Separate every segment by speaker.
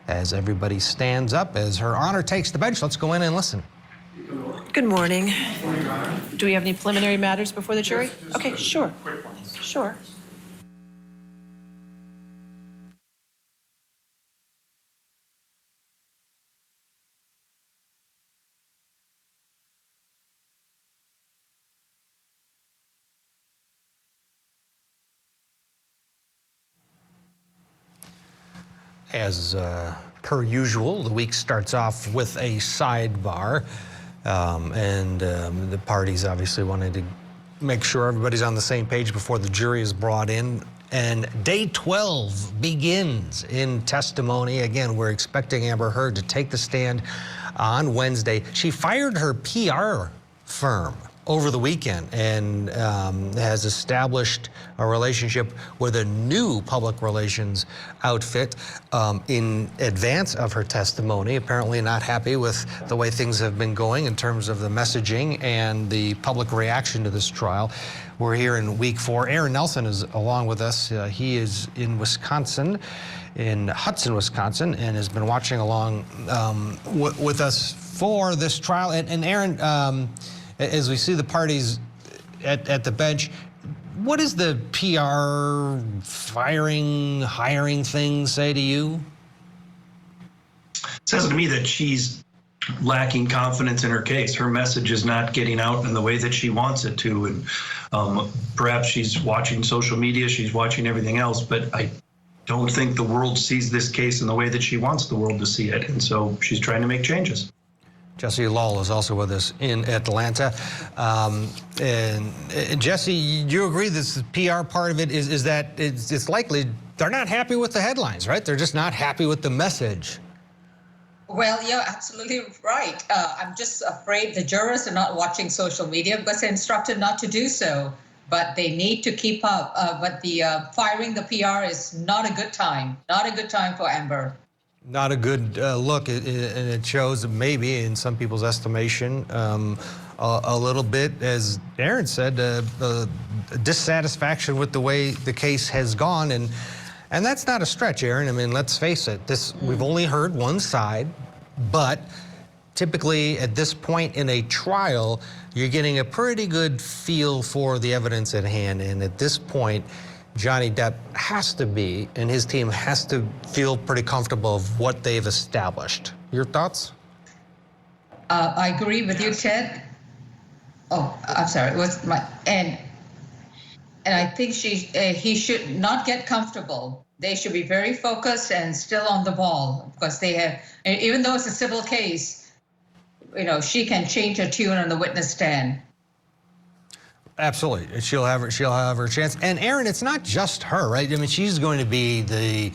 Speaker 1: as everybody stands up as Her Honor takes the bench. Let's go in and listen.
Speaker 2: Good morning. Do we have any preliminary matters before the jury? Okay, sure. Sure.
Speaker 1: As per usual, the week starts off with a sidebar, and the parties obviously wanted to make sure everybody's on the same page before the jury is brought in. And day 12 begins in testimony. Again, we're expecting Amber Heard to take the stand on Wednesday. She fired her PR firm over the weekend and has established a relationship with a new public relations outfit in advance of her testimony. Apparently not happy with the way things have been going in terms of the messaging and the public reaction to this trial. We're here in week 4. Aaron Nelson is along with us. He is in Wisconsin, in Hudson, Wisconsin, and has been watching along with us for this trial. And Aaron, as we see the parties at the bench, what does the PR firing, hiring thing say to you?
Speaker 3: It says to me that she's lacking confidence in her case. Her message is not getting out in the way that she wants it to. And perhaps she's watching social media, she's watching everything else, but I don't think the world sees this case in the way that she wants the world to see it. And so she's trying to make changes.
Speaker 1: Jesse Lull is also with us in Atlanta. And Jesse, do you agree this PR part of it is that it's likely they're not happy with the headlines, right? They're just not happy with the message.
Speaker 4: Well, you're absolutely right. I'm just afraid the jurors are not watching social media because they're instructed not to do so. But they need to keep up. But the firing the PR is not a good time. Not a good time for Amber.
Speaker 1: Not a good look, and it shows maybe in some people's estimation a little bit, as Aaron said, dissatisfaction with the way the case has gone, and that's not a stretch, Aaron. I mean, let's face it, we've only heard one side, but typically at this point in a trial, you're getting a pretty good feel for the evidence at hand, and at this point, Johnny Depp has to be, and his team has to feel pretty comfortable of what they've established. Your thoughts?
Speaker 4: I agree with you, Ted. Oh, I'm sorry. It was my and I think he should not get comfortable. They should be very focused and still on the ball because they have, even though it's a civil case, you know, she can change her tune on the witness stand.
Speaker 1: Absolutely, she'll have her chance. And Aaron, it's not just her, right? I mean, she's going to be the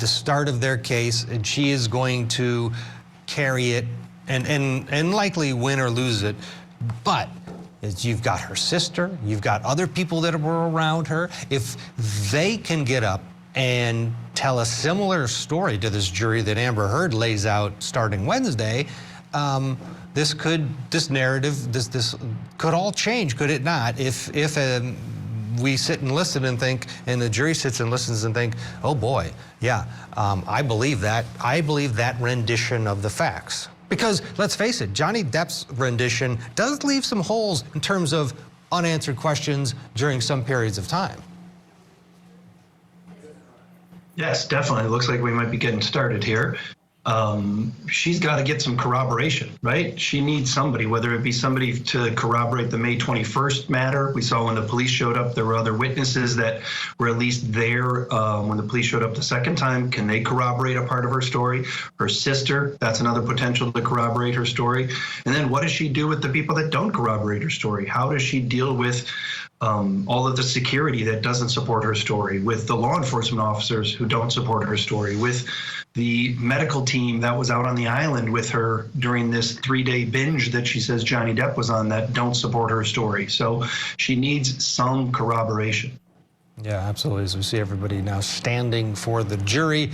Speaker 1: start of their case, and she is going to carry it and likely win or lose it. But you've got her sister, you've got other people that were around her. If they can get up and tell a similar story to this jury that Amber Heard lays out starting Wednesday, this narrative, this could all change, could it not? If we sit and listen and think, and the jury sits and listens and think, oh boy, yeah, I believe that. I believe that rendition of the facts. Because let's face it, Johnny Depp's rendition does leave some holes in terms of unanswered questions during some periods of time.
Speaker 3: Yes, definitely. It looks like we might be getting started here. She's got to get some corroboration, right? She needs somebody, whether it be somebody to corroborate the May 21st matter. We saw when the police showed up, there were other witnesses that were at least there when the police showed up the second time. Can they corroborate a part of her story? Her sister, that's another potential to corroborate her story. And then what does she do with the people that don't corroborate her story? How does she deal with all of the security that doesn't support her story, with the law enforcement officers who don't support her story, with the medical team that was out on the island with her during this 3-day binge that she says Johnny Depp was on that don't support her story. So she needs some corroboration.
Speaker 1: Yeah, absolutely. As we see everybody now standing for the jury,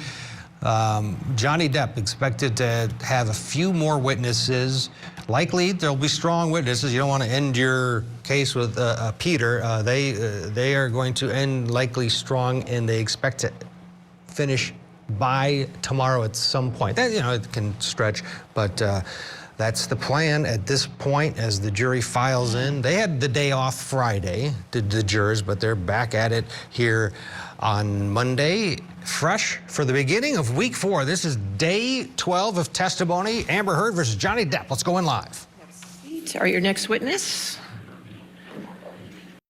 Speaker 1: Johnny Depp expected to have a few more witnesses. Likely there'll be strong witnesses. You don't want to end your case with Peter. They are going to end likely strong, and they expect to finish by tomorrow at some point. That, it can stretch, but that's the plan at this point as the jury files in. They had the day off Friday, did the jurors, but they're back at it here on Monday, fresh for the beginning of week 4. This is day 12 of testimony. Amber Heard versus Johnny Depp. Let's go in live.
Speaker 2: Are your next witness?